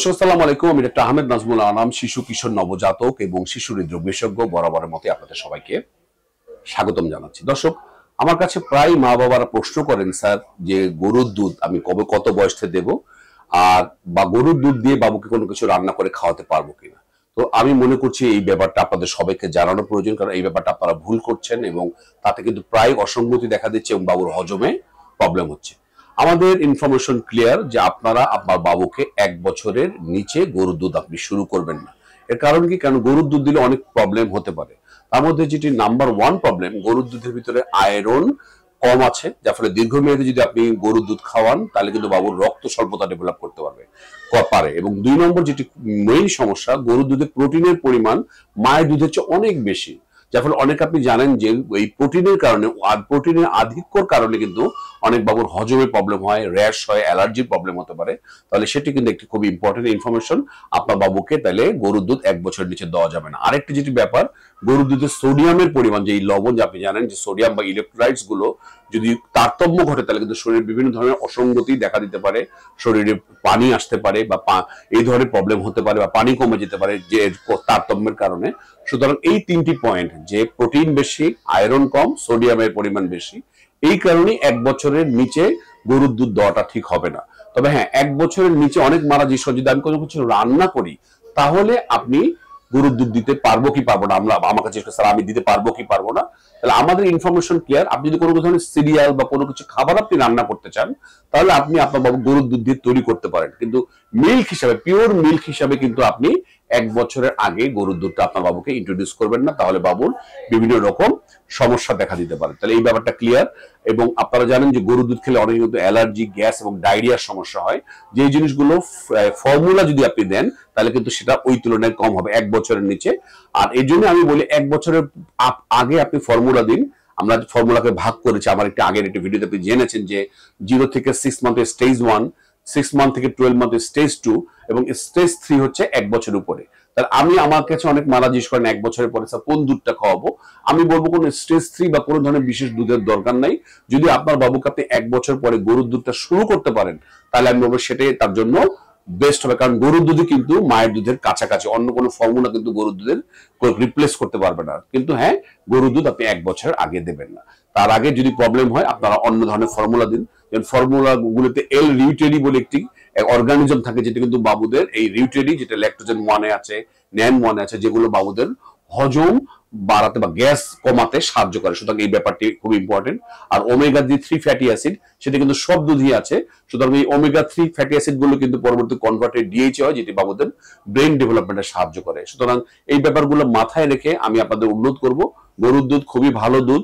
দর্শক আসসালামু আলাইকুম। আমি ডক্টর আহমেদ নাজমুল আনাম, শিশু কিশোর নবজাতক এবং শিশু হৃদরোগ বিশেষজ্ঞ। বরাবরের মতো আপনাদের সবাইকে স্বাগতম জানাচ্ছি। দর্শক, আমার কাছে প্রায় মা বাবারা প্রশ্ন করেন, স্যার যে গরুর দুধ আমি কবে কত বয়স থেকে দেবো, আর বা গরুর দুধ দিয়ে বাবুকে কোনো কিছু রান্না করে খাওয়াতে পারবো কিনা। তো আমি মনে করছি এই ব্যাপারটা আপনাদের সবাইকে জানানো প্রয়োজন, কারণ এই ব্যাপারটা আপনারা ভুল করছেন এবং তাতে কিন্তু প্রায় অসঙ্গতি দেখা দিচ্ছে এবং বাবুর হজমে প্রবলেম হচ্ছে। আমাদের ইনফরমেশন ক্লিয়ার যে আপনারা আপনার বাবুকে 1 বছরের নিচে গরুর দুধ আপনি শুরু করবেন না। এর কারণ কি? কারণ গরুর দুধ দিলে অনেক প্রবলেম হতে পারে। তার মধ্যে যেটি নাম্বার 1 প্রবলেম, গরুর দুধের ভিতরে আয়রন কম আছে, যার ফলে দীর্ঘমেয়াদী যদি আপনি গরুর দুধ খাওয়ান তাহলে কিন্তু বাবুর রক্ত স্বল্পতা ডেভেলপ করতে পারে। এবং 2 নম্বর যেটি মেইন সমস্যা, গরুর দুধে প্রোটিনের পরিমাণ মায়ের দুধের চেয়ে অনেক বেশি, যার ফলে অনেক আপনি জানেন যে এই প্রোটিনের কারণে, প্রোটিনের আধিক্যর কারণে কিন্তু অনেক বাবুর হজমে প্রবলেম হয়, র্যাশ হয়, অ্যালার্জির প্রবলেম হতে পারে। তাহলে সেটি কিন্তু একটি খুব ইম্পর্টেন্ট ইনফরমেশন। আপনার বাবুকে তাহলে গরুর দুধ 1 বছরের নিচে দেওয়া যাবে না। আরেকটি যেটি ব্যাপার, গরুর দুধে সোডিয়ামের পরিমাণ, যে এই লবণ, যে আপনি জানেন যে সোডিয়াম বা ইলেকট্রোলাইটস গুলো যদি তারতম্য ঘটে তাহলে কিন্তু শরীরে বিভিন্ন ধরনের অসঙ্গতি দেখা দিতে পারে, শরীরে পানি আসতে পারে বা এই ধরনের প্রবলেম হতে পারে বা পানি কমে যেতে পারে যে তারতম্যের কারণে। সুতরাং এই 3টি পয়েন্ট, যে প্রোটিন বেশি, আয়রন কম, সোডিয়ামের পরিমাণ বেশি, এই কারণে 1 বছরের নিচে গরুর দুধ দেওয়াটা ঠিক হবে না। তবে হ্যাঁ, 1 বছরের নিচে অনেক মারা জিনিস, যদি আমি কোনো কিছু রান্না করি তাহলে আপনি গরুর দুধ দিতে পারবো কি পারবো না, আমার কাছে স্যার আমি দিতে পারবো কি পারবো না, তাহলে আমাদের ইনফরমেশন ক্লিয়ার। আপনি যদি কোনো ধরনের সিরিয়াল বা কোনো কিছু খাবার আপনি রান্না করতে চান তাহলে আপনি আপনার বাবু গরুর দুধ দিয়ে তৈরি করতে পারেন, কিন্তু মিল্ক হিসাবে, পিওর মিল্ক হিসাবে কিন্তু আপনি 1 বছরের আগে গরুর দুধটা আপনার বাবুকে ইন্ট্রোডিউস করবেন না, তাহলে বাবুর বিভিন্ন রকম সমস্যা দেখা দিতে পারে। তাহলে এই ব্যাপারটা ক্লিয়ার। এবং আপনারা জানেন যে গরুর দুধ খেলে অনেক কিন্তু অ্যালার্জি, গ্যাস এবং ডায়রিয়ার সমস্যা হয়। যে জিনিসগুলো ফর্মুলা যদি আপনি দেন তাহলে কিন্তু সেটা ওই তুলনায় কম হবে 1 বছরের নিচে। আর এই জন্য আমি বলি 1 বছরের আগে আপনি ফর্মুলা দিন। আমরা ফর্মুলাকে ভাগ করেছি, আমার একটু আগের একটি ভিডিওতে আপনি জেনেছেন যে 0 থেকে 6 মান্থের স্টেজ 1, 6 মান্থ থেকে 12 মান্থের স্টেজ 2 এবং স্টেজ 3 হচ্ছে 1 বছর উপরে। তাহলে আমার কাছে অনেক মারা জিজ্ঞেস করেন 1 বছরের পরে স্যার কোন দুধটা খাওয়াবো। আমি বলবো কোন স্টেজ 3 বা কোনো ধরনের বিশেষ দুধের দরকার নাই। যদি আপনার বাবুকে আপনি 1 বছর পরে গরুর দুধটা শুরু করতে পারেন তাহলে আমি বলবো সেটাই তার জন্য বেস্ট হবে, কারণ গরুর দুধই কিন্তু মায়ের দুধের কাছাকাছি, অন্য কোনো ফর্মুলা কিন্তু গরুর দুধের রিপ্লেস করতে পারবে না। কিন্তু হ্যাঁ, গরুর দুধ আপনি 1 বছর আগে দেবেন না। তার আগে যদি প্রবলেম হয় আপনারা অন্য ধরনের ফর্মুলা দিন। যেমন ফর্মুলা গুলোতে এল রিউটেরি বলে একটি অর্গানিজম থাকে, যেটা কিন্তু বাবুদের এই রিউটেরি, যেটা ল্যাকটোজেন 1 এ আছে, ন্যান 1 এ আছে, যেগুলো বাবুদের হজম বাড়াতে বা গ্যাস কমাতে সাহায্য করে। সুতরাং এই ব্যাপারটি খুব ইম্পর্টেন্ট। আর ওমেগা 3 ফ্যাটি অ্যাসিড, সেটা কিন্তু সব দুধই আছে। সুতরাং এই ওমেগা 3 ফ্যাটি অ্যাসিড গুলো কিন্তু পরবর্তী কনভার্টেড ডিএইচএ হয়, যেটি বাবুদের ব্রেন ডেভেলপমেন্টে সাহায্য করে। সুতরাং এই ব্যাপারগুলো মাথায় রেখে আমি আপনাদের অনুরোধ করব, গরুর দুধ খুবই ভালো দুধ,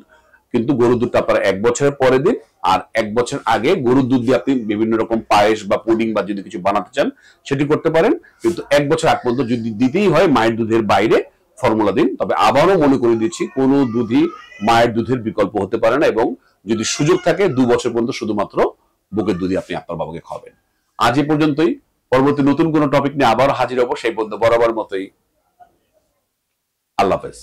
কিন্তু গরুর দুধটা আপনারা 1 বছরের পরে দিন। আর 1 বছর আগে গরুর দুধ দিয়ে আপনি বিভিন্ন রকম পায়েস বা পুডিং বা যদি কিছু বানাতে চান সেটি করতে পারেন, কিন্তু 1 বছর আগ পর্যন্ত যদি দিতেই হয় মায়ের দুধের বাইরে ফর্মুলা দিন। তবে আবারও মনে করে দিচ্ছি, কোনো দুধই মায়ের দুধের বিকল্প হতে পারে না, এবং যদি সুযোগ থাকে 2 বছর পর্যন্ত শুধুমাত্র বুকের দুধই আপনি আপনার বাবাকে খাওয়াবেন। আজ এ পর্যন্তই। পরবর্তী নতুন কোনো টপিক নিয়ে আবার হাজির হবো। সেই পর্যন্ত বরাবর মতোই আল্লাহ হাফেজ।